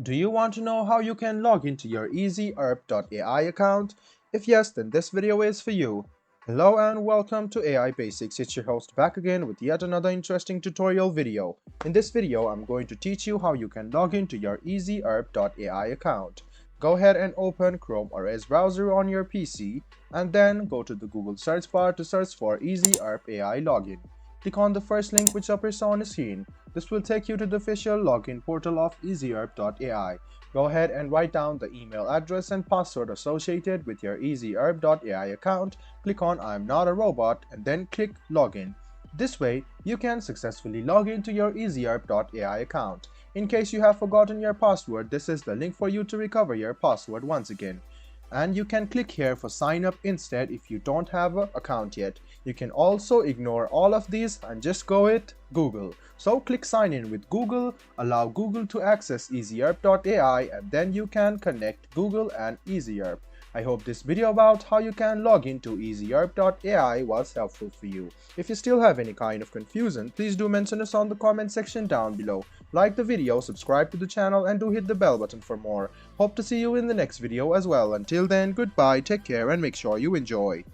Do you want to know how you can log into your EasyERP AI account? If yes, then this video is for you. Hello and welcome to AI Basics. It's your host back again with yet another interesting tutorial video. In this video, I'm going to teach you how you can log into your EasyERP AI account. Go ahead and open Chrome or Edge browser on your PC and then go to the Google search bar to search for EasyERP AI login. Click on the first link which appears on the screen. This will take you to the official login portal of EasyERP AI. Go ahead and write down the email address and password associated with your EasyERP AI account. Click on I'm not a robot and then click Login. This way, you can successfully log into your EasyERP AI account. In case you have forgotten your password, this is the link for you to recover your password once again. And you can click here for sign up instead if you don't have an account yet. You can also ignore all of these and just go with Google. So click sign in with Google, allow Google to access EasyERP.ai and then you can connect Google and EasyERP. I hope this video about how you can log into EasyERP.ai was helpful for you. If you still have any kind of confusion, please do mention us on the comment section down below. Like the video, subscribe to the channel and do hit the bell button for more. Hope to see you in the next video as well. Until then, goodbye, take care and make sure you enjoy.